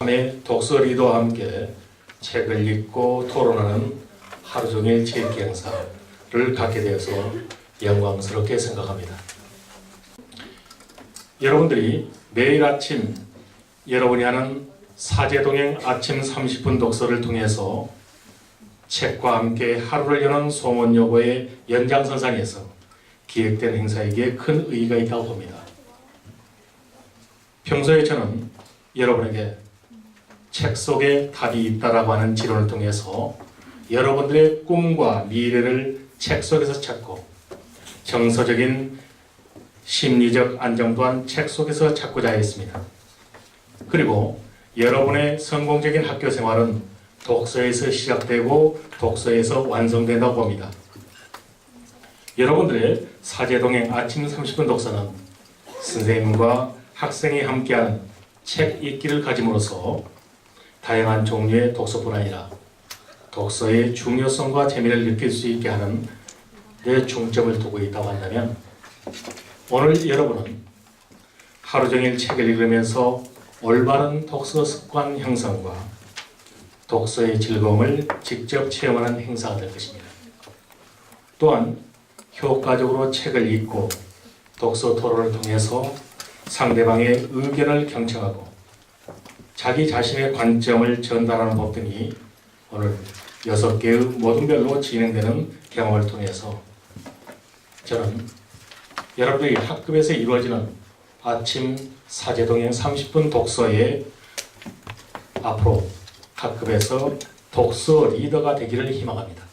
밤에 독서 리더와 함께 책을 읽고 토론하는 하루종일 책읽기 행사를 갖게 되어서 영광스럽게 생각합니다. 여러분들이 매일 아침 여러분이 하는 사제동행 아침 30분 독서를 통해서 책과 함께 하루를 여는 송원여고의 연장선상에서 기획된 행사이기에 큰 의의가 있다고 봅니다. 평소에 저는 여러분에게 책 속에 답이 있다라고 하는 지론을 통해서 여러분들의 꿈과 미래를 책 속에서 찾고 정서적인 심리적 안정 또한 책 속에서 찾고자 했습니다. 그리고 여러분의 성공적인 학교 생활은 독서에서 시작되고 독서에서 완성된다고 봅니다. 여러분들의 사제동행 아침 30분 독서는 선생님과 학생이 함께하는 책 읽기를 가짐으로써 다양한 종류의 독서뿐 아니라 독서의 중요성과 재미를 느낄 수 있게 하는 데 중점을 두고 있다고 한다면 오늘 여러분은 하루 종일 책을 읽으면서 올바른 독서 습관 형성과 독서의 즐거움을 직접 체험하는 행사가 될 것입니다. 또한 효과적으로 책을 읽고 독서 토론을 통해서 상대방의 의견을 경청하고 자기 자신의 관점을 전달하는 법 등이 오늘 6개의 모둠별로 진행되는 경험을 통해서 저는 여러분들이 학급에서 이루어지는 아침 사제동행 30분 독서에 앞으로 학급에서 독서 리더가 되기를 희망합니다.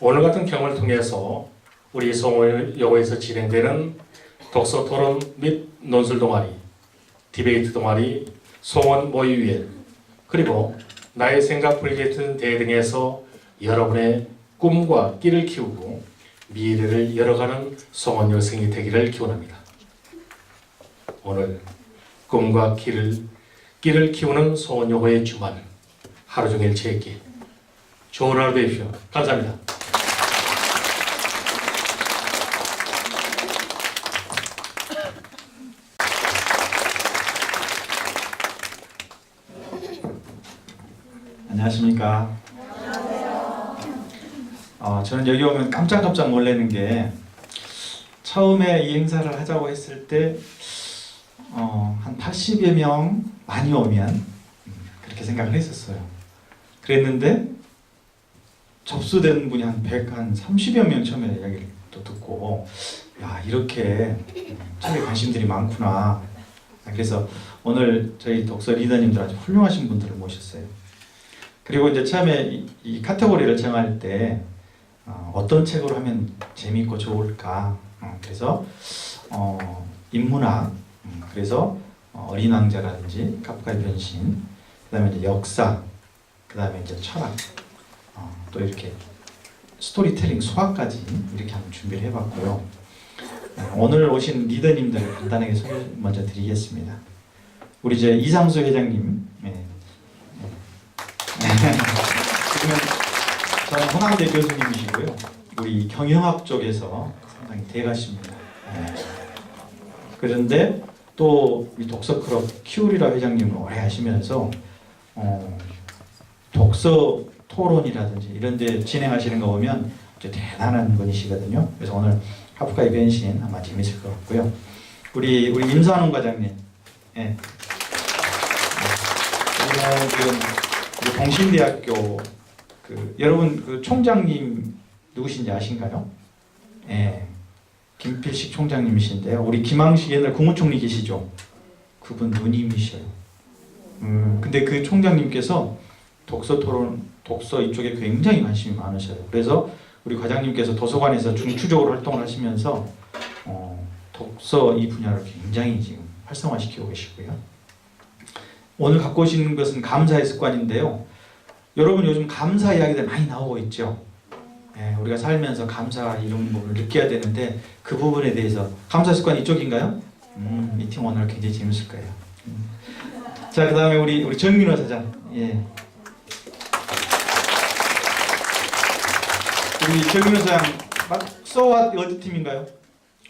오늘 같은 경험을 통해서 우리 송원여고에서 진행되는 독서 토론 및 논술 동아리, 디베이트 동아리, 송원 모의위원, 그리고 나의 생각 프로젝트 대회 등에서 여러분의 꿈과 끼를 키우고 미래를 열어가는 송원 여생이 되기를 기원합니다. 오늘 꿈과 끼를 키우는 송원여고의 주말 하루 종일 책읽기 좋은 하루 되십시오. 감사합니다. 안녕하십니까. 저는 여기 오면 깜짝깜짝 놀라는 게 처음에 이 행사를 하자고 했을 때 한 80여 명 많이 오면 그렇게 생각을 했었어요. 그랬는데 접수된 분이 한 30여 명 처음에 이야기를 또 듣고 야 이렇게 책에 관심들이 많구나. 그래서 오늘 저희 독서 리더님들 아주 훌륭하신 분들을 모셨어요. 그리고 이제 처음에 이 카테고리를 정할 때 어떤 책으로 하면 재미있고 좋을까. 그래서 인문학, 그래서 어린 왕자라든지 카프카의 변신, 그다음에 이제 역사, 그다음에 이제 철학, 또 이렇게 스토리텔링, 수학까지 이렇게 한번 준비를 해봤고요. 오늘 오신 리더님들 간단하게 소개 먼저 드리겠습니다. 우리 이제 이상수 회장님. 지금은 저는 홍항대 교수님이시고요. 우리 경영학 쪽에서 상당히 대가십니다. 그런데 또 이 독서클럽 키우리라 회장님을 오래 하시면서 독서 토론이라든지 이런 데 진행하시는 거 보면 아주 대단한 분이시거든요. 그래서 오늘 카프카의 변신 아마 재밌을 것 같고요. 우리 임산훈 과장님. 예. 우리 동신대학교 여러분 그 총장님 누구신지 아신가요? 예. 김필식 총장님이신데요. 우리 김항식 옛날 국무총리 계시죠? 그분 누님이셔요. 근데 그 총장님께서 독서 토론, 독서 이쪽에 굉장히 관심이 많으셔요. 그래서 우리 과장님께서 도서관에서 중추적으로 활동을 하시면서 독서 이 분야를 굉장히 지금 활성화시키고 계시고요. 오늘 갖고 오신 것은 감사의 습관인데요. 여러분 요즘 감사 이야기들 많이 나오고 있죠. 우리가 살면서 감사 이런 부분을 느껴야 되는데 그 부분에 대해서 감사 습관 이쪽인가요? 미팅 오늘 굉장히 재밌을 거예요. 자, 그 다음에 우리 정민호 사장. 예. 우리 정민호 사장 써왔 어디 팀인가요?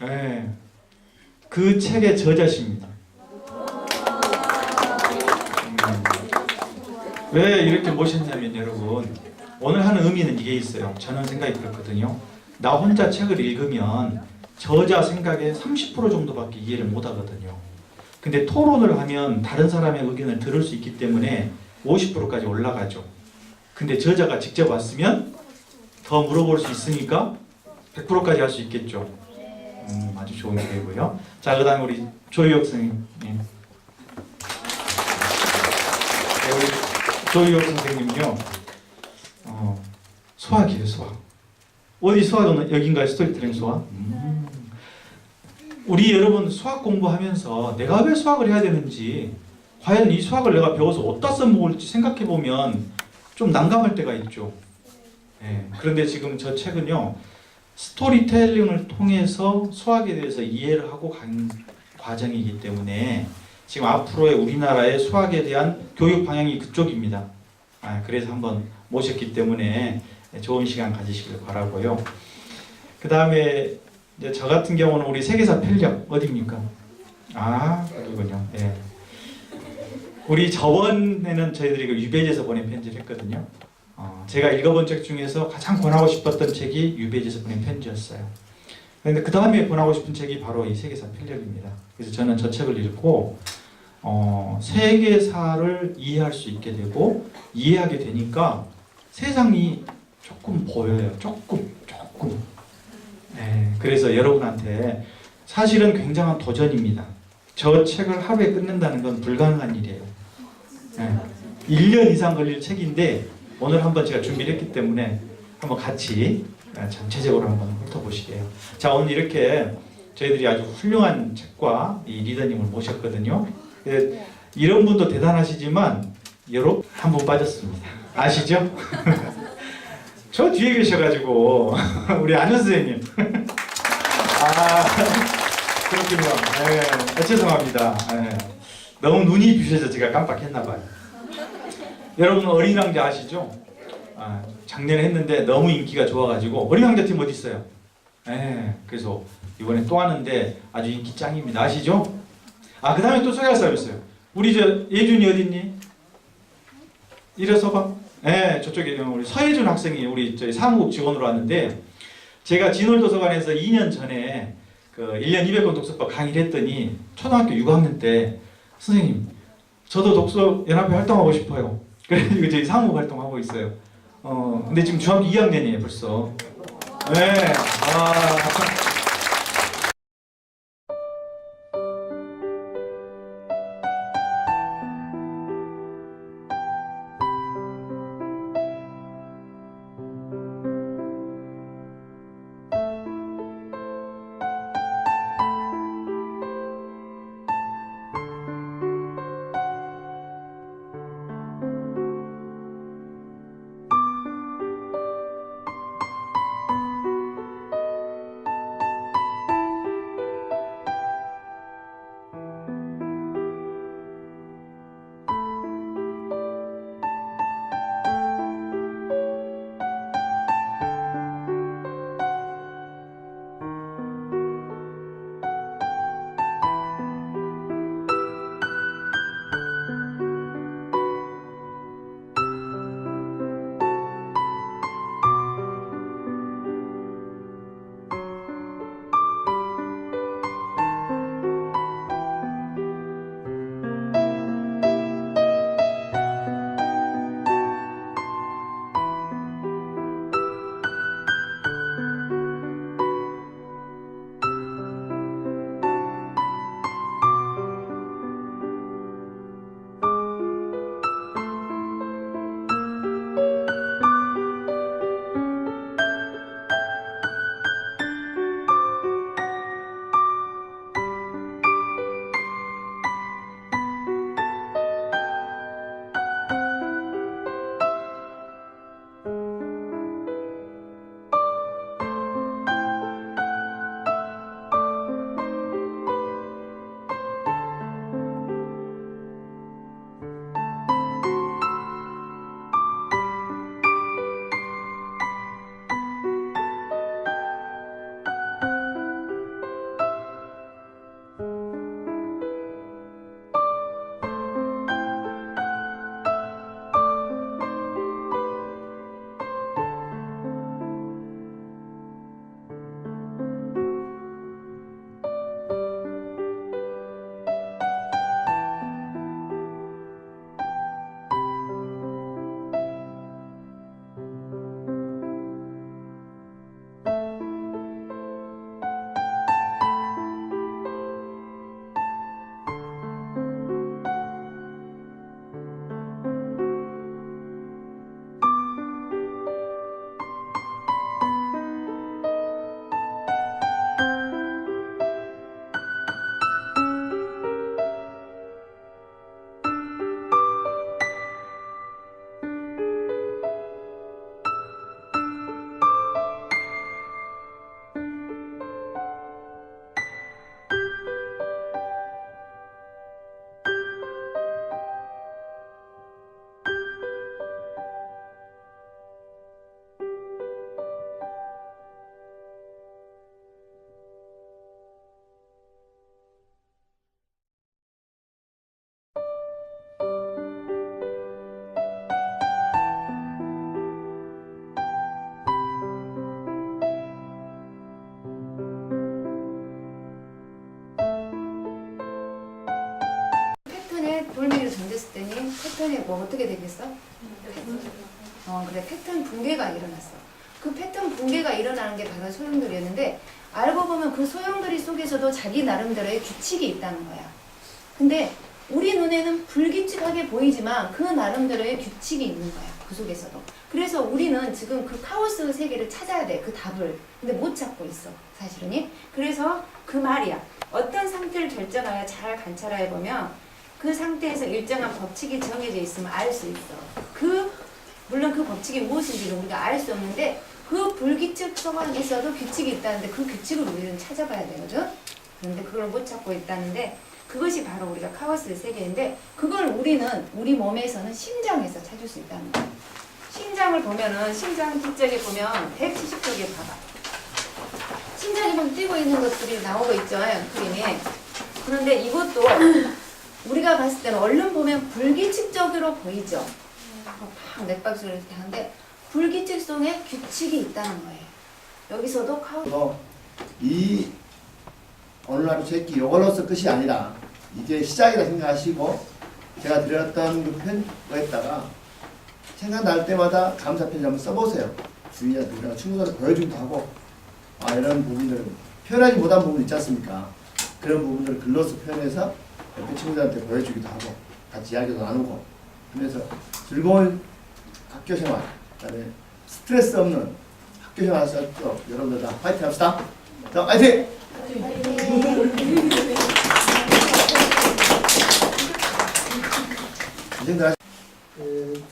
예. 그 책의 저자십니다. 왜 이렇게 모셨냐면 여러분, 오늘 하는 의미는 이게 있어요. 저는 생각이 그렇거든요. 나 혼자 책을 읽으면 저자 생각의 30% 정도밖에 이해를 못 하거든요. 근데 토론을 하면 다른 사람의 의견을 들을 수 있기 때문에 50%까지 올라가죠. 근데 저자가 직접 왔으면 더 물어볼 수 있으니까 100%까지 할 수 있겠죠. 아주 좋은 기회고요. 자, 그 다음에 우리 조희옥 선생님. 네, 우리 조희옥 선생님요. 수학이에요, 수학. 어디 수학은 여긴가요? 스토리텔링 수학? 우리 여러분 수학 공부하면서 내가 왜 수학을 해야 되는지, 과연 이 수학을 내가 배워서 어디다 써먹을지 생각해보면 좀 난감할 때가 있죠. 네. 그런데 지금 저 책은요, 스토리텔링을 통해서 수학에 대해서 이해를 하고 간 과정이기 때문에 지금 앞으로의 우리나라의 수학에 대한 교육 방향이 그쪽입니다. 그래서 한번 모셨기 때문에 좋은 시간 가지시길 바라고요. 그 다음에 저 같은 경우는 우리 세계사 편력 어디입니까? 여기군요. 네. 우리 저번에는 저희들이 그 유배지에서 보낸 편지를 했거든요. 제가 읽어본 책 중에서 가장 권하고 싶었던 책이 유배지에서 보낸 편지였어요. 그런데 그 다음에 권하고 싶은 책이 바로 이 세계사 편력입니다. 그래서 저는 저 책을 읽고 세계사를 이해할 수 있게 되고, 이해하게 되니까 세상이 조금 보여요. 조금. 네, 그래서 여러분한테 사실은 굉장한 도전입니다. 저 책을 하루에 끝낸다는 건 불가능한 일이에요. 네, 1년 이상 걸릴 책인데 오늘 한번 제가 준비를 했기 때문에 한번 같이 전체적으로 한번 훑어보시게요. 자, 오늘 이렇게 저희들이 아주 훌륭한 책과 이 리더님을 모셨거든요. 이런 분도 대단하시지만 여러 한 분 빠졌습니다. 아시죠? 저 뒤에 계셔가지고 우리 안현 선생님. 그렇군요. 네, 죄송합니다. 네. 너무 눈이 부셔서 제가 깜빡했나봐요. 여러분 어린 왕자 아시죠? 작년에 했는데 너무 인기가 좋아가지고. 어린 왕자 팀 어디 있어요? 네, 그래서 이번에 또 하는데 아주 인기 짱입니다. 아시죠? 그 다음에 또 소개할 사람 있어요. 우리 저 예준이 어딨니? 이래서 봐. 네, 저쪽에 우리 서예준 학생이 우리 저희 사무국 직원으로 왔는데, 제가 진월도서관에서 2년 전에 그 1년 200권 독서법 강의를 했더니 초등학교 6학년 때, 선생님 저도 독서 연합회 활동하고 싶어요. 그래가지고 저희 사무국 활동하고 있어요. 근데 지금 중학교 2학년이에요 벌써. 네. 뭐 어떻게 되겠어? 그래, 패턴 붕괴가 일어났어. 그 패턴 붕괴가 일어나는 게 바로 소용돌이였는데, 알고 보면 그 소용돌이 속에서도 자기 나름대로의 규칙이 있다는 거야. 근데 우리 눈에는 불규칙하게 보이지만 그 나름대로의 규칙이 있는 거야. 그 속에서도. 그래서 우리는 지금 그 카오스 세계를 찾아야 돼. 그 답을. 근데 못 찾고 있어. 사실은. 그래서 그 말이야. 어떤 상태를 결정하여 잘 관찰해 보면 그 상태에서 일정한 법칙이 정해져 있으면 알 수 있어. 물론 그 법칙이 무엇인지는 우리가 알 수 없는데 그 불규칙 상황에서도 규칙이 있다는데 그 규칙을 우리는 찾아봐야 되거든. 그런데 그걸 못 찾고 있다는데 그것이 바로 우리가 카오스 세계인데 그걸 우리는 우리 몸에서는 심장에서 찾을 수 있다는 거야. 심장을 보면은 심장 뒤쪽에 보면 170쪽에 봐봐. 심장이 막 뛰고 있는 것들이 나오고 있죠. 그림이. 그런데 이것도 우리가 봤을 때는 얼른 보면 불규칙적으로 보이죠. 막 맥박수를 이렇게 하는데 불규칙 속에 규칙이 있다는 거예요. 여기서도 이 오늘 하루 제끼 이걸로서 끝이 아니라 이게 시작이라 생각하시고 제가 드렸던 그 편거에다가 생각날 때마다 감사 편지 한번 써보세요. 주위한테 친구들한테 보여주기도 하고 이런 부분들 표현하지 못한 부분 있지 않습니까? 그런 부분들을 글로서 표현해서 옆에 친구들한테 보여주기도 하고 같이 이야기도 나누고 하면서 즐거운 학교생활, 그다음에 스트레스 없는 학교생활 할 수 있도록 여러분들 다 파이팅 합시다. 자, 파이팅!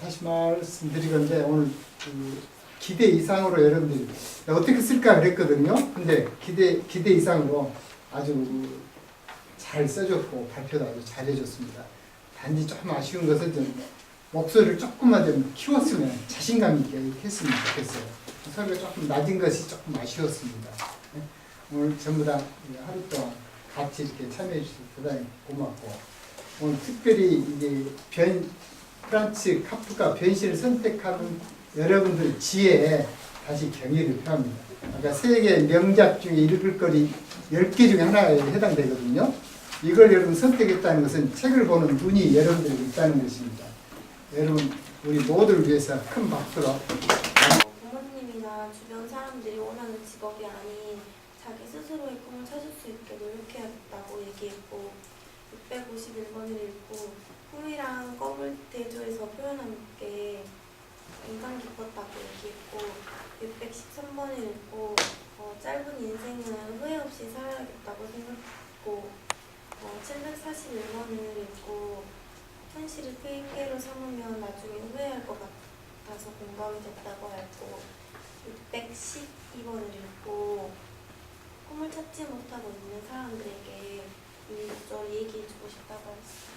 다시 말씀드리건데 오늘 그 기대 이상으로 여러분들이 어떻게 쓸까 그랬거든요. 근데 기대 이상으로 아주 잘 써줬고 발표도 아주 잘해줬습니다. 단지 조금 아쉬운 것은 좀 목소리를 조금만 좀 키웠으면 자신감 있게 했으면 좋겠어요. 소리가 조금 낮은 것이 조금 아쉬웠습니다. 오늘 전부 다 하루 동안 같이 이렇게 참여해 주셔서 대단히 고맙고 오늘 특별히 이게 프란츠 카프카 변신을 선택하는 여러분들 지혜에 다시 경의를 표합니다. 아까 세계 명작 중에 읽을 거리 10개 중에 하나에 해당되거든요. 이걸 여러분 선택했다는 것은 책을 보는 눈이 여러분들에게 있다는 것입니다. 여러분 우리 모두를 위해서 큰 박수로 부모님이나 주변 사람들이 원하는 직업이 아닌 자기 스스로의 꿈을 찾을 수 있게 노력해야겠다고 얘기했고 651번을 읽고 꿈이랑 껌을 대조해서 표현한 게 인상 깊었다고 얘기했고 613번을 읽고 짧은 인생은 후회 없이 살아야겠다고 생각했고 741번을 읽고 현실을 핑계로 삼으면 나중에 후회할 것 같아서 공감이 됐다고 했고 612번을 읽고 꿈을 찾지 못하고 있는 사람들에게 이것저것 얘기해주고 싶다고 했어요.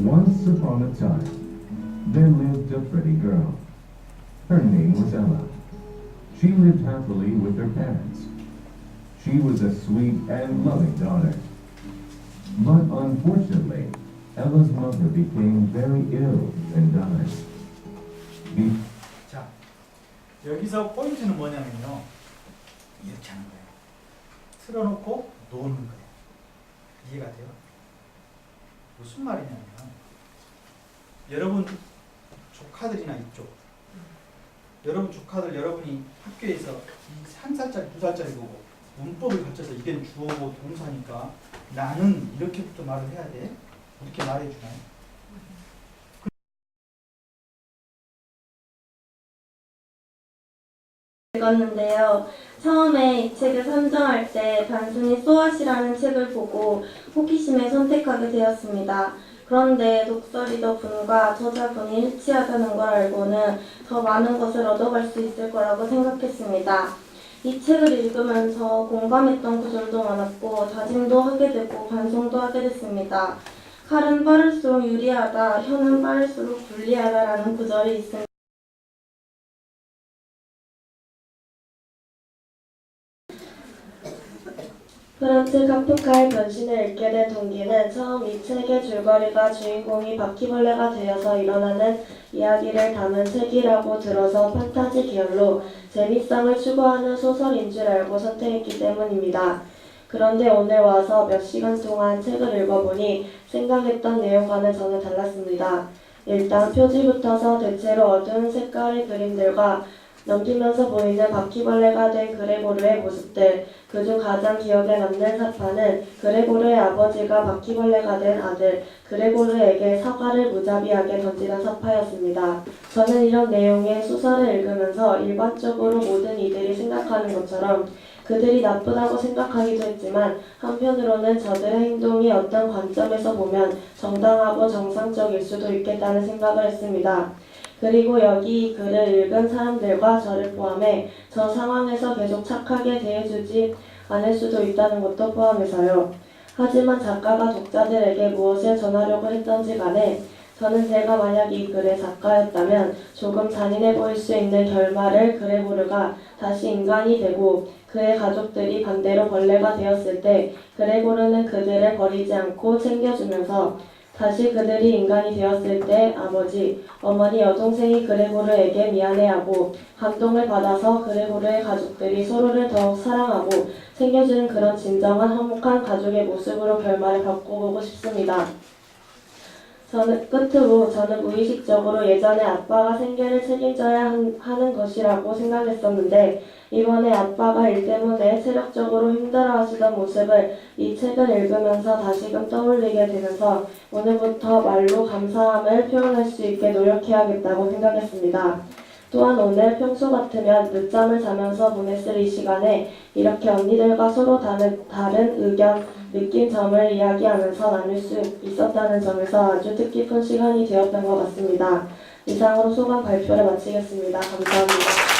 Once upon a time, there lived a pretty girl. Her name was Ella. She lived happily with her parents. She was a sweet and loving daughter. But unfortunately, Ella's mother became very ill and died. 자, 여기서 포인트는 뭐냐면요. 이렇게 하는 거예요. 틀어놓고 노는 거예요. 이해가 돼요? 무슨 말이냐면 여러분 조카들이나 이쪽 여러분 조카들 여러분이 학교에서 한 살짜리 두 살짜리 보고 문법을 갖춰서 이게 주어고 동사니까 나는 이렇게부터 말을 해야 돼. 이렇게 말해주나요? 읽었는데요. 처음에 이 책을 선정할 때 단순히 소아시라는 책을 보고 호기심에 선택하게 되었습니다. 그런데 독서 리더 분과 저자분이 일치하다는 걸 알고는 더 많은 것을 얻어갈 수 있을 거라고 생각했습니다. 이 책을 읽으면서 공감했던 구절도 많았고 다짐도 하게 되고 반성도 하게 됐습니다. 칼은 빠를수록 유리하다, 혀는 빠를수록 불리하다라는 구절이 있습니다. 프란츠 카프카의 변신을 읽게 된 동기는 처음 이 책의 줄거리가 주인공이 바퀴벌레가 되어서 일어나는 이야기를 담은 책이라고 들어서 판타지 계열로 재미성을 추구하는 소설인 줄 알고 선택했기 때문입니다. 그런데 오늘 와서 몇 시간 동안 책을 읽어보니 생각했던 내용과는 전혀 달랐습니다. 일단 표지부터서 대체로 어두운 색깔의 그림들과 넘기면서 보이는 바퀴벌레가 된 그레고르의 모습들, 그중 가장 기억에 남는 사파는 그레고르의 아버지가 바퀴벌레가 된 아들 그레고르에게 사과를 무자비하게 던지던 사파였습니다. 저는 이런 내용의 소설을 읽으면서 일반적으로 모든 이들이 생각하는 것처럼 그들이 나쁘다고 생각하기도 했지만 한편으로는 저들의 행동이 어떤 관점에서 보면 정당하고 정상적일 수도 있겠다는 생각을 했습니다. 그리고 여기 이 글을 읽은 사람들과 저를 포함해 저 상황에서 계속 착하게 대해주지 않을 수도 있다는 것도 포함해서요. 하지만 작가가 독자들에게 무엇을 전하려고 했던지 간에 저는 제가 만약 이 글의 작가였다면 조금 잔인해 보일 수 있는 결말을 그레고르가 다시 인간이 되고 그의 가족들이 반대로 벌레가 되었을 때 그레고르는 그들을 버리지 않고 챙겨주면서 다시 그들이 인간이 되었을 때 아버지, 어머니, 여동생이 그레고르에게 미안해하고 감동을 받아서 그레고르의 가족들이 서로를 더욱 사랑하고 챙겨주는 그런 진정한 화목한 가족의 모습으로 결말을 바꿔보고 싶습니다. 끝으로 저는 무의식적으로 예전에 아빠가 생계를 책임져야 하는 것이라고 생각했었는데 이번에 아빠가 일 때문에 체력적으로 힘들어하시던 모습을 이 책을 읽으면서 다시금 떠올리게 되면서 오늘부터 말로 감사함을 표현할 수 있게 노력해야겠다고 생각했습니다. 또한 오늘 평소 같으면 늦잠을 자면서 보냈을 이 시간에 이렇게 언니들과 서로 다른 의견, 느낀 점을 이야기하면서 나눌 수 있었다는 점에서 아주 뜻깊은 시간이 되었던 것 같습니다. 이상으로 소감 발표를 마치겠습니다. 감사합니다.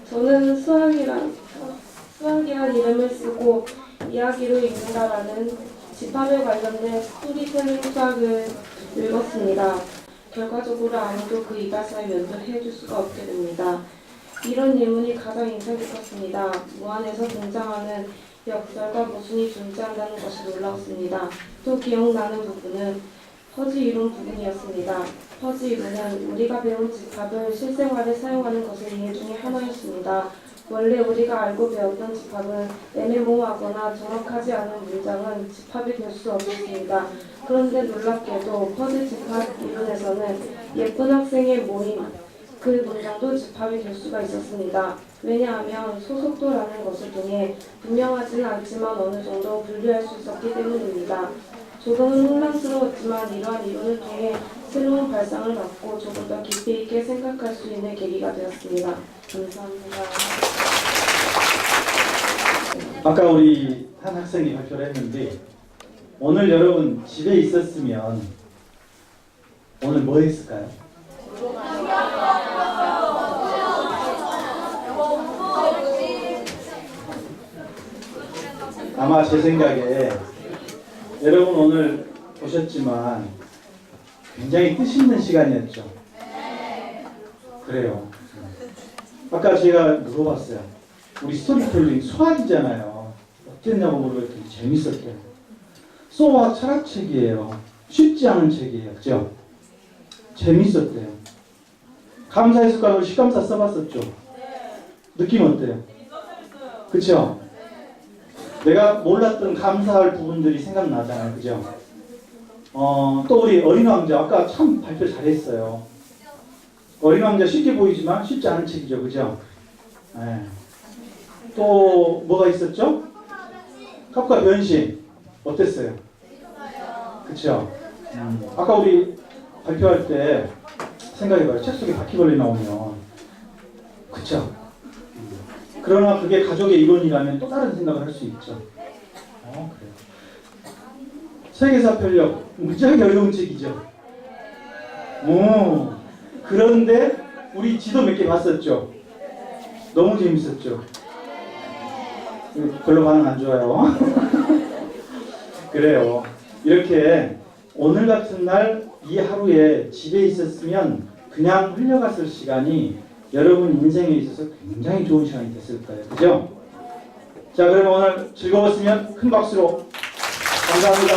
저는 수학이란 이름을 쓰고 이야기로 읽는다라는 집합에 관련된 스토리텔링 수학을 읽었습니다. 결과적으로 아무도 그 이발사에 면도해 줄 수가 없게 됩니다. 이런 예문이 가장 인상 깊었습니다. 무한에서 등장하는 역설과 모순이 존재한다는 것이 놀라웠습니다. 또 기억나는 부분은 퍼지 이론 부분이었습니다. 퍼지 이론은 우리가 배운 집합을 실생활에 사용하는 것의 이해 중에 하나였습니다. 원래 우리가 알고 배웠던 집합은 애매모호하거나 정확하지 않은 문장은 집합이 될 수 없었습니다. 그런데 놀랍게도 퍼즐 집합 이론에서는 예쁜 학생의 모임, 그 문장도 집합이 될 수가 있었습니다. 왜냐하면 소속도라는 것을 통해 분명하지는 않지만 어느 정도 분류할 수 있었기 때문입니다. 조금은 혼란스러웠지만 이러한 이론을 통해 새로운 발상을 갖고 조금 더 깊이 있게 생각할 수 있는 계기가 되었습니다. 감사합니다. 아까 우리 한 학생이 발표를 했는데 오늘 여러분 집에 있었으면 오늘 뭐 했을까요? 아마 제 생각에 여러분 오늘 보셨지만 굉장히 뜻있는 시간이었죠. 그래요. 아까 제가 물어봤어요. 우리 스토리텔링 수학이잖아요. 어땠냐고 물어봤더니 재밌었대요. 소와 철학책이에요. 쉽지 않은 책이에요. 그죠? 재밌었대요. 감사해수학을 시감사 써봤었죠? 느낌 어때요? 그쵸? 내가 몰랐던 감사할 부분들이 생각나잖아요. 그죠? 또 우리 어린 왕자 아까 참 발표 잘했어요. 어린 왕자 쉽게 보이지만 쉽지 않은 책이죠. 그죠? 네. 또 뭐가 있었죠? 카프카 변신 어땠어요? 그쵸? 아까 우리 발표할 때 생각해봐요. 책 속에 바퀴벌레 나오면 그쵸? 그러나 그게 가족의 일원이라면 또 다른 생각을 할 수 있죠. 그래요. 세계사 편력 무지하게 어려운 책이죠. 그런데 우리 지도 몇 개 봤었죠. 너무 재밌었죠. 별로 반응 안 좋아요. 그래요. 이렇게 오늘 같은 날 이 하루에 집에 있었으면 그냥 흘려갔을 시간이 여러분 인생에 있어서 굉장히 좋은 시간이 됐을 거예요. 그죠? 자, 그럼 오늘 즐거웠으면 큰 박수로 감사합니다.